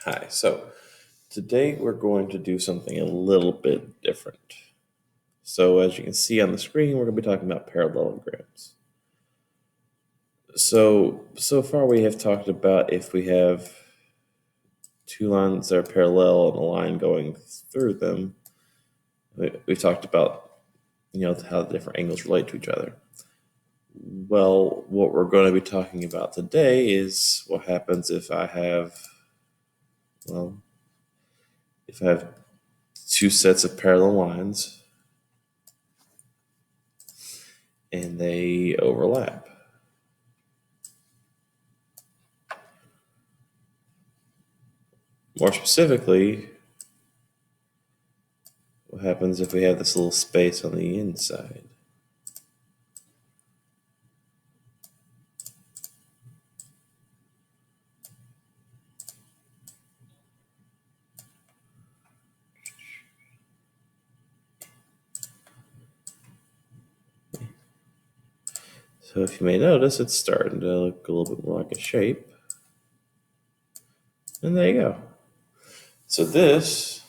Hi, so today we're going to do something a little bit different. So as you can see on the screen, we're going to be talking about parallelograms. So far we have talked about if we have two lines that are parallel and a line going through them. We've talked about how the different angles relate to each other. Well, what we're going to be talking about today is what happens if I have two sets of parallel lines and they overlap. More specifically, what happens if we have this little space on the inside? So if you may notice, it's starting to look a little bit more like a shape. And there you go. So this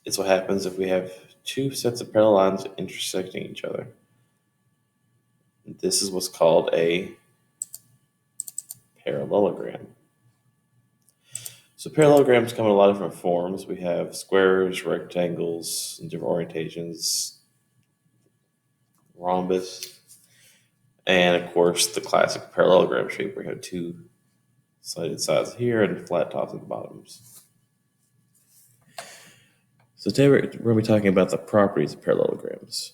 is what happens if we have two sets of parallel lines intersecting each other. This is what's called a parallelogram. So parallelograms come in a lot of different forms. We have squares, rectangles, and different orientations, rhombus, and of course the classic parallelogram shape where you have two slanted sides here and flat tops at the bottoms. So today we're going to be talking about the properties of parallelograms.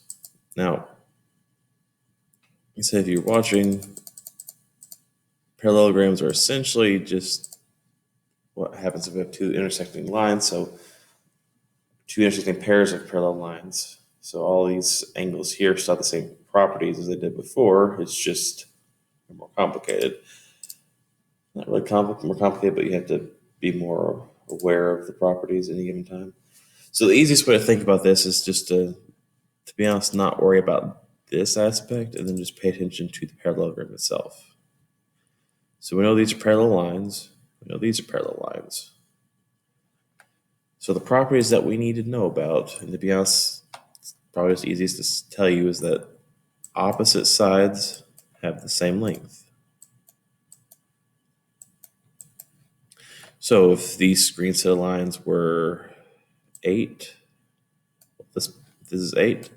Now, if you're watching, parallelograms are essentially just what happens if we have two intersecting lines. So two intersecting pairs of parallel lines. So all these angles here still have the same properties as they did before. It's just more complicated. Not really more complicated, but you have to be more aware of the properties at any given time. So the easiest way to think about this is just to be honest, not worry about this aspect and then just pay attention to the parallelogram itself. So we know these are parallel lines. We know these are parallel lines. So the properties that we need to know about, and to be honest, probably the easiest to tell you is that opposite sides have the same length. So if these green set of lines were 8, this is 8,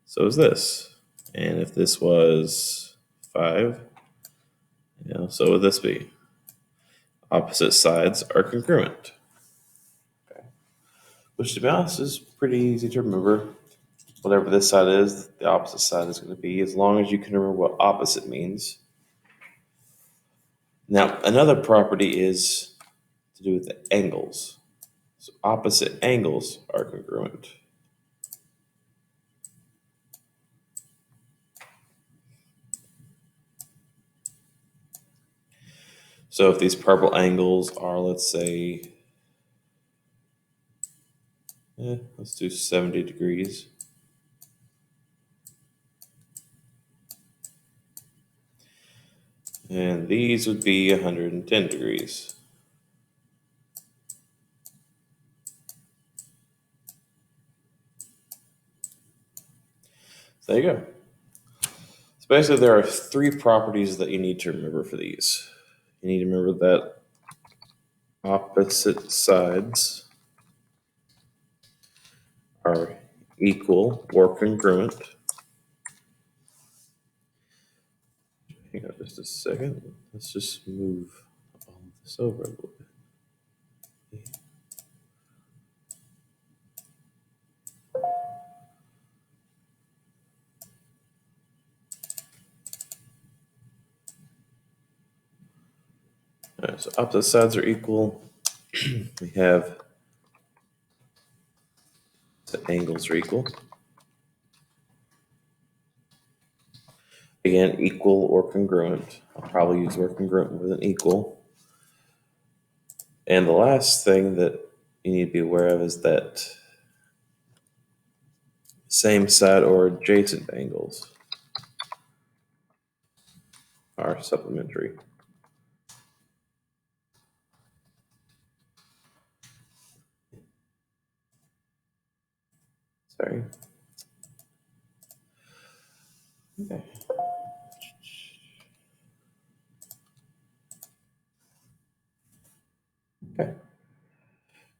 so is this. And if this was 5, so would this be. Opposite sides are congruent. Okay. Which, to be honest, is pretty easy to remember. Whatever this side is, the opposite side is going to be, as long as you can remember what opposite means. Now, another property is to do with the angles. So opposite angles are congruent. So if these purple angles are, let's say, let's do 70 degrees. And these would be 110 degrees. So there you go. So basically there are 3 properties that you need to remember for these. You need to remember that opposite sides are equal or congruent. Hang on just a second. Let's just move all of this over a little bit. All right, so opposite sides are equal. We have the angles are equal. Again, equal or congruent. I'll probably use the word congruent more than equal. And the last thing that you need to be aware of is that same side or adjacent angles are supplementary. Sorry. Okay. Okay.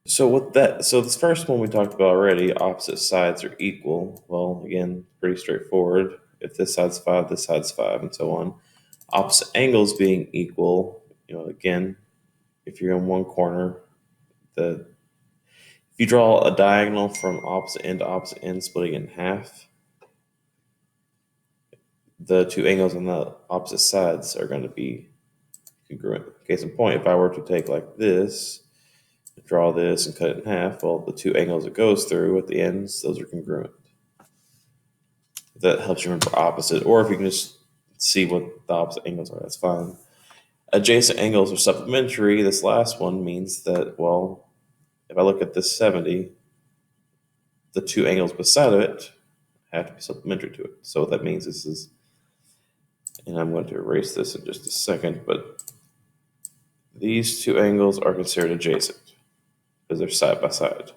So this first one we talked about already, opposite sides are equal. Well, again, pretty straightforward. If this side's 5, this side's 5, and so on. Opposite angles being equal, again, if you're in one corner, the if you draw a diagonal from opposite end to opposite end, splitting it in half, the two angles on the opposite sides are going to be congruent. Case in point, if I were to take like this, draw this and cut it in half, well, the two angles it goes through at the ends, those are congruent. If that helps you remember opposite, or if you can just see what the opposite angles are, that's fine. Adjacent angles are supplementary. This last one means that, well, if I look at this 70, the two angles beside of it have to be supplementary to it. So what that means is, and I'm going to erase this in just a second, but these two angles are considered adjacent because they're side by side.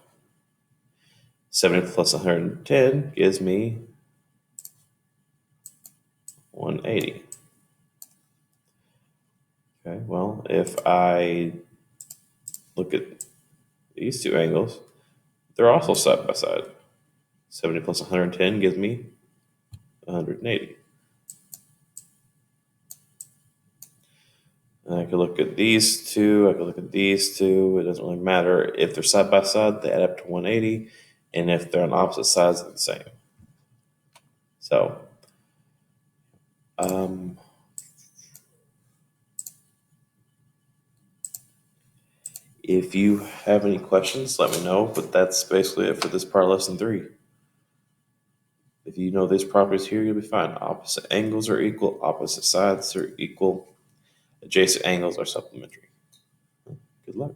70 plus 110 gives me 180. Okay, well, if I look at these two angles, they're also side by side. 70 plus 110 gives me 180. And I could look at these two, I could look at these two. It doesn't really matter. If they're side by side, they add up to 180. And if they're on opposite sides, they're the same. So, if you have any questions, let me know. But that's basically it for this part of lesson 3. If you know these properties here, you'll be fine. Opposite angles are equal, opposite sides are equal, adjacent angles are supplementary. Good luck.